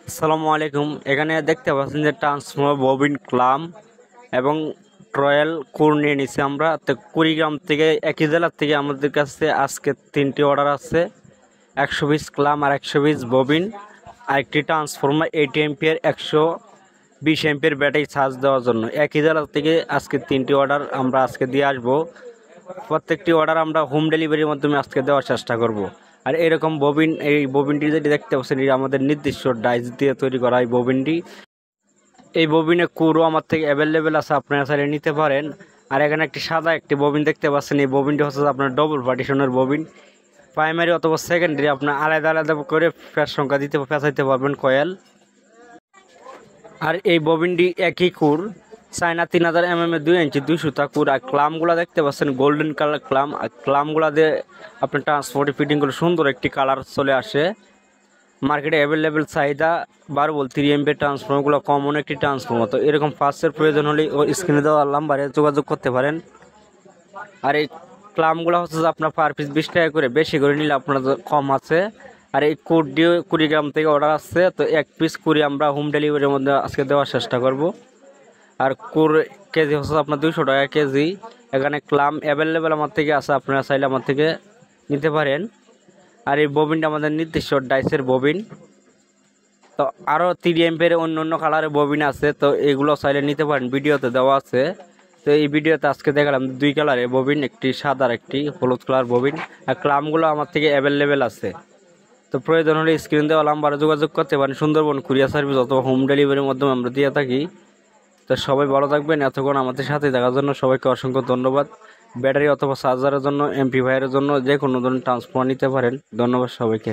আসসালামু আলাইকুম। এখানে দেখতে পাচ্ছেন যে ট্রান্সফর্মার ববিন ক্লাম এবং ট্রয়াল কোর নিয়ে নিছি আমরা। তো কুড়িগ্রাম থেকে একই জেলার থেকে আমাদের কাছে আজকে 3টি অর্ডার আছে, 120 ক্লাম আর 120 ববিন আর একটি transformer 80 ampere 120 ampere battery charge দেওয়ার জন্য। একই জেলা থেকে আজকে 3টি অর্ডার আমরা আজকে দিয়ে আসবো। প্রত্যেকটি অর্ডার আমরা হোম ডেলিভারির মাধ্যমে আজকে দেওয়ার চেষ্টা করব। আর এরকম ববিন, এই ববিনটি যেটি দেখতে পাচ্ছেন এটি আমাদের নির্দিষ্ট ডাইস দিয়ে তৈরি করা এই ববিনটি। এই ববিনে কুরও আমার থেকে অ্যাভেলেবেল আছে, আপনারা চাইলে নিতে পারেন। আর এখানে একটি সাদা একটি ববিন দেখতে পাচ্ছেন, এই ববিনটি হচ্ছে আপনার ডবল পার্টিশনের ববিন। প্রাইমারি অথবা সেকেন্ডারি আপনার আলাদা আলাদা করে ফ্যাস সংখ্যা দিতে পেঁচাইতে পারবেন কয়েল। আর এই ববিনটি একই কুর, চায়না 3000 mm 2 ইঞ্চি 2 সুতা কুর। আর ক্লামগুলো দেখতে পাচ্ছেন গোল্ডেন কালার ক্লাম। আর ক্লামগুলো দিয়ে আপনার ট্রান্সপোর্টে ফিটিং করে সুন্দর একটি কালার চলে আসে। মার্কেটে অ্যাভেলেবেল চাহিদা 12 ভোল্ট 3 এমপিয়ার ট্রান্সফর্মারগুলো কমন একটি ট্রান্সফর্মার। তো এরকম ফার্স্টের প্রয়োজন হলে ও স্ক্রিনে দেওয়া নাম্বারে যোগাযোগ করতে পারেন। আর এই ক্লামগুলো হচ্ছে আপনার পার পিস 20 টাকা করে, বেশি করে নিলে আপনার কম আছে। আর এই কুড়িও কুড়িগ্রাম থেকে অর্ডার আসছে, তো এক পিস কুড়ি আমরা হোম ডেলিভারির মধ্যে আজকে দেওয়ার চেষ্টা করব। আর কুর কেজি হচ্ছে আপনার 200 টাকা কেজি। এখানে ক্লাম অ্যাভেলেবেল আমার থেকে আছে, আপনারা চাইলে আমার থেকে নিতে পারেন। আর এই ববিনটা আমাদের নির্দিষ্ট ডাইসের ববিন। তো আরও 3 এমপিয়ার অন্য অন্য কালারের ববিন আছে, তো এগুলো চাইলে নিতে পারেন, ভিডিওতে দেওয়া আছে। তো এই ভিডিওতে আজকে দেখালাম 2 কালারের ববিন, একটি সাদা আর একটি হলুদ কালার ববিন। আর ক্লামগুলো আমার থেকে অ্যাভেলেবেল আছে। তো প্রয়োজন হলে স্ক্রিন দেওয়া নাম্বারে যোগাযোগ করতে পারেন। সুন্দরবন কুরিয়ার সার্ভিস অথবা হোম ডেলিভারির মাধ্যমে আমরা দিয়ে থাকি। তো সবাই ভালো থাকবেন। এতক্ষণ আমাদের সাথে থাকার জন্য সবাইকে অসংখ্য ধন্যবাদ। ব্যাটারি অথবা চার্জারের জন্য, এমপ্লিফায়ারের জন্য যে কোনো ধরনের ট্রান্সফর্মার নিতে পারেন। ধন্যবাদ সবাইকে।